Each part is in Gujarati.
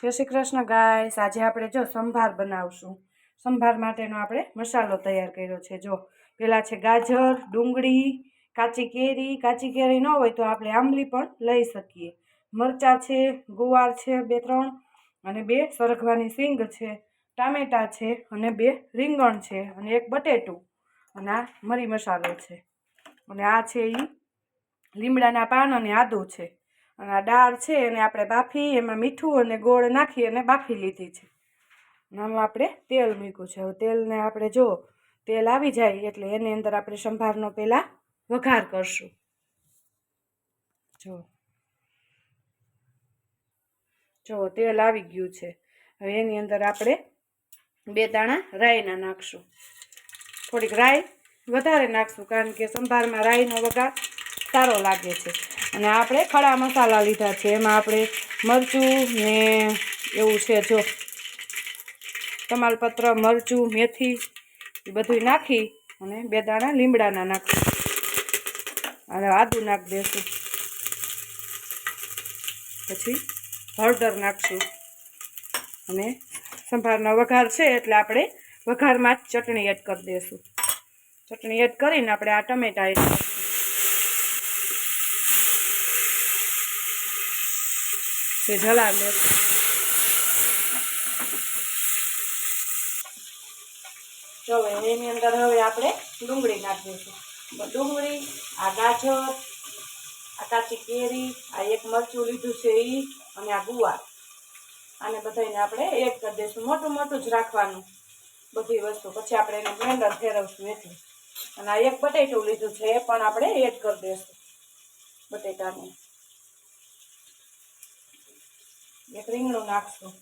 જય શ્રી કૃષ્ણ ગાઈસ। આજે આપણે જો સંભાર બનાવશું। સંભાર માટેનો આપણે મસાલો તૈયાર કર્યો છે। જો પેલા છે ગાજર, ડુંગળી, કાચી કેરી ન હોય તો આપણે આંબલી પણ લઈ શકીએ। મરચાં છે, ગુવાર છે 2-3 અને 2 સરગવાની સિંગ છે, ટામેટા છે અને 2 રીંગણ છે અને 1 બટેટું અને આ મરી મસાલો છે અને આ છે ઈ લીમડાના પાન અને આદુ છે અને આ દાળ છે એને આપણે બાફી એમાં મીઠું અને ગોળ નાખી અને બાફી લીધી છે। આમાં આપણે તેલ મૂક્યું છે। હવે તેલને આપણે જો તેલ આવી જાય એટલે એની અંદર આપણે સંભારનો પહેલાં વઘાર કરશું। જો તેલ આવી ગયું છે। હવે એની અંદર આપણે 2 દાણા રાઈના નાખશું। થોડીક રાઈ વધારે નાખશું કારણ કે સંભારમાં રાઈનો વઘાર સારો લાગે છે। અને આપણે ખડા મસાલા લીધા છે, એમાં આપણે મરચું ને એવું છે જો તમાલપત્ર, મરચું, મેથી એ બધું નાખી અને 2 દાણા લીમડાના નાખશું અને આદુ નાખી દઈશું। પછી હળદર નાખશું અને સંભારનો વઘાર છે એટલે આપણે વઘારમાં જ ચટણી એડ કરી દઈશું। ચટણી એડ કરીને આપણે આ ટમેટા એડ કરીશું। તે જલાવી લેશું। જો એની અંદર હવે આપણે ડુંગળી નાખી દઈશું। ડુંગળી, આ ગાજર, આ કાચી કેરી, આ 1 મરચું લીધું છે એ અને આ ગુવાર, આને બધાને આપણે એડ કરી દઈશું। મોટું મોટું જ રાખવાનું બધી વસ્તુ, પછી આપણે એને બ્લેન્ડર ફેરવશું એટલે। અને આ 1 બટેટું લીધું છે એ પણ આપણે એડ કરી દઈશું। બટેટાને 1 રીંગણું નાખશું।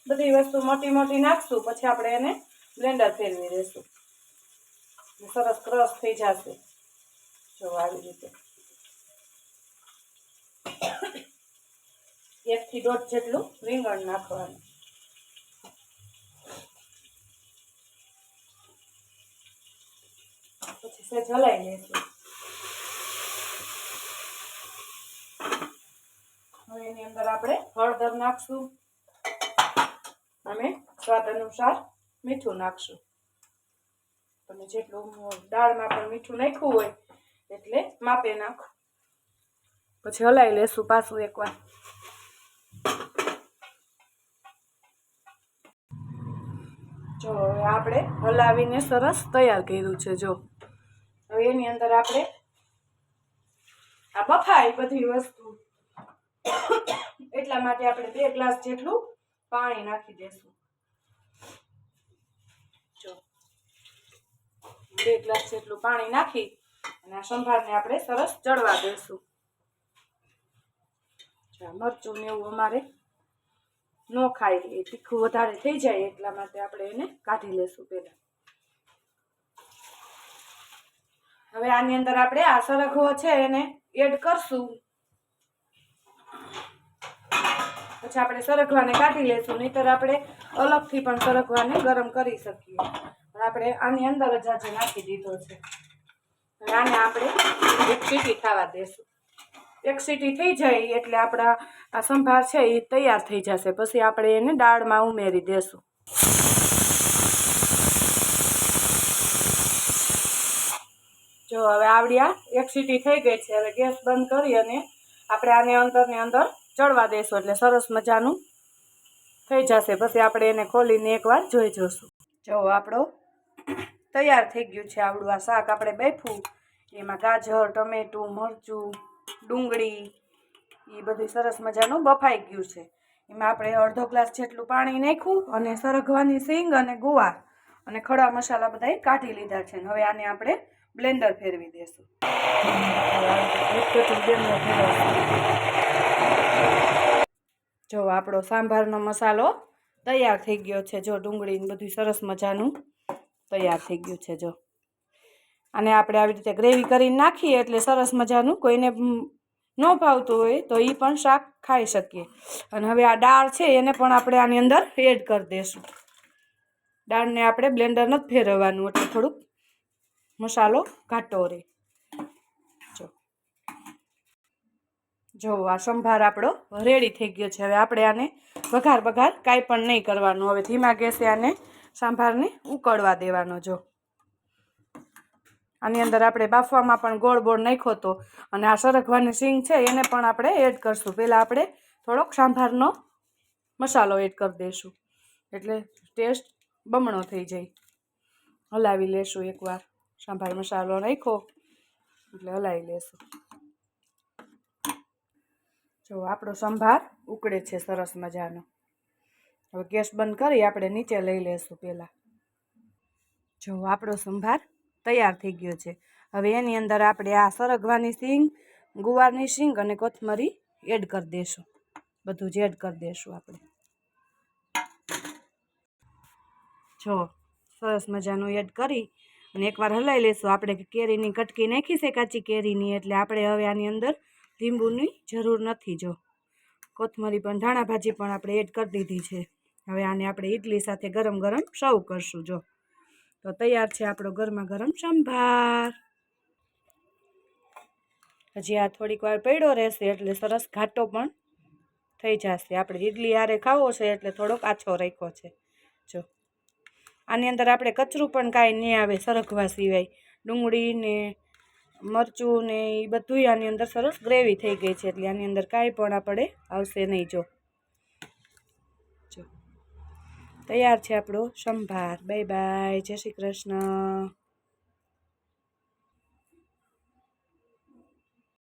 બધી વસ્તુ મોટી મોટી નાખશું પછી આપણે એને બ્લેન્ડર ફેરવી દઈશું। સરસ ક્રશ થઈ જશે જો આવી રીતે। 1 થી 1.5 જેટલું રીંગણ નાખવાનું। પછી સેજ હલાવી લઈશું। હવે એની અંદર આપણે હળદર નાખશું અને સ્વાદ અનુસાર મીઠું નાખશું। તમે જેટલું દાળમાં પણ મીઠું નાખ્યું હોય એટલે માપે નાખો। પછી હલાવી લેશું પાછું એકવાર। જો હવે આપણે હલાવીને સરસ તૈયાર કર્યું છે। જો હવે એની અંદર આપણે આ બફાય બધી વસ્તુ એટલા માટે આપણે 2 ગ્લાસ જેટલું પાણી નાખી દઈશું। જો 2 ગ્લાસ જેટલું પાણી નાખી અને આ સંભારને આપણે સરસ ચડવા દઈશું। મરચું ને એવું અમારે ન ખાય, એ તીખું વધારે થઈ જાય એટલા માટે આપણે એને કાઢી લેશું પહેલા। હવે આની અંદર આપણે આ સરગવો છે એને એડ કરશું। પછી આપણે સરગવાને કાઢી લેશું, નહીતર આપણે અલગથી પણ સરગવાને ગરમ કરી શકીએ। આપણે આની અંદર જ આજે નાખી દીધો છે। હવે આને આપણે 1 સીટી થવા દેશું। 1 સીટી થઈ જાય એટલે આપણા આ સંભાર છે એ તૈયાર થઈ જશે। પછી આપણે એને દાળમાં ઉમેરી દેશું। જો હવે આવડ્યા 1 સીટી થઈ ગઈ છે। હવે ગેસ બંધ કરી અને આપણે આને અંદર ચડવા દઈશું એટલે સરસ મજાનું થઈ જશે। પછી આપણે એને ખોલીને એકવાર જોઈ જોઈશું। જો આપણો તૈયાર થઈ ગયું છે આવડું આ શાક આપણે બાફ્યું, એમાં ગાજર, ટમેટું, મરચું, ડુંગળી એ બધું સરસ મજાનું બફાઈ ગયું છે। એમાં આપણે 1/2 ગ્લાસ જેટલું પાણી નાખ્યું અને સરગવાની સિંગ અને ગુવાર અને ખડા મસાલા બધા કાઢી લીધા છે। હવે આને આપણે બ્લેન્ડર ફેરવી દેશું। જો આપણો સાંભારનો મસાલો તૈયાર થઈ ગયો છે। જો ડુંગળી ને બધું સરસ મજાનું તૈયાર થઈ ગયું છે। જો આને આપણે આવી રીતે ગ્રેવી કરીને નાખીએ એટલે સરસ મજાનું, કોઈને ન ભાવતું હોય તો એ પણ શાક ખાઈ શકીએ। અને હવે આ દાળ છે એને પણ આપણે આની અંદર એડ કરી દઈશું। દાળને આપણે બ્લેન્ડર નથી ફેરવવાનું એટલે થોડુંક મસાલો ઘાટો રહે। જો આ સંભાર આપણો રેડી થઈ ગયો છે. હવે આપણે આને વઘાર કાંઈ પણ નહીં કરવાનું. હવે ધીમા ગેસે આને સંભારને ઉકળવા દેવાનો. જો આની અંદર આપણે બાફવામાં પણ ગોળ નાખ્યો હતો અને આ સરગવાની સિંગ છે એને પણ આપણે એડ કરશું. પહેલાં આપણે થોડોક સંભારનો મસાલો એડ કરી દઈશું એટલે ટેસ્ટ બમણો થઈ જાય. હલાવી લેશું એકવાર. સંભાર મસાલો નાખ્યો એટલે હલાવી લેશું. જો આપણો સંભાર ઉકળે છે સરસ મજાનો. હવે ગેસ બંધ કરી આપણે નીચે લઈ લેશું પહેલાં. જો આપણો સંભાર તૈયાર થઈ ગયો છે. હવે એની અંદર આપણે આ સરગવાની સિંગ, ગુવારની સિંગ અને કોથમરી એડ કરી દઈશું. બધું જ એડ કરી દઈશું આપણે. જો સરસ મજાનું એડ કરી અને એકવાર હલાવી લેશું. આપણે કેરીની કટકી નાખી છે કાચી કેરીની, એટલે આપણે હવે આની અંદર લીંબુની જરૂર નથી. જો કોથમરી પણ ધાણા ભાજી પણ આપણે એડ કરી દીધી છે. હવે આને આપણે ઇડલી સાથે ગરમ સર્વ કરશું. જો તો તૈયાર છે આપણો ગરમા ગરમ સંભાર. હજી આ થોડીક વાર પડ્યો રહેશે એટલે સરસ ઘાટો પણ થઈ જશે. આપણે ઇડલી હારે ખાવો છે એટલે થોડોક આછો રાખ્યો છે. જો આની અંદર આપણે કચરું પણ કાંઈ નહીં આવે સરગવા સિવાય. ડુંગળી ને મરચું ને એ બધું આની અંદર સરસ ગ્રેવી થઈ ગઈ છે એટલે આની અંદર કાંઈ પણ આપણે આવશે નહીં. જો તૈયાર છે આપણો સંભાર. Bye bye. જય શ્રી કૃષ્ણ.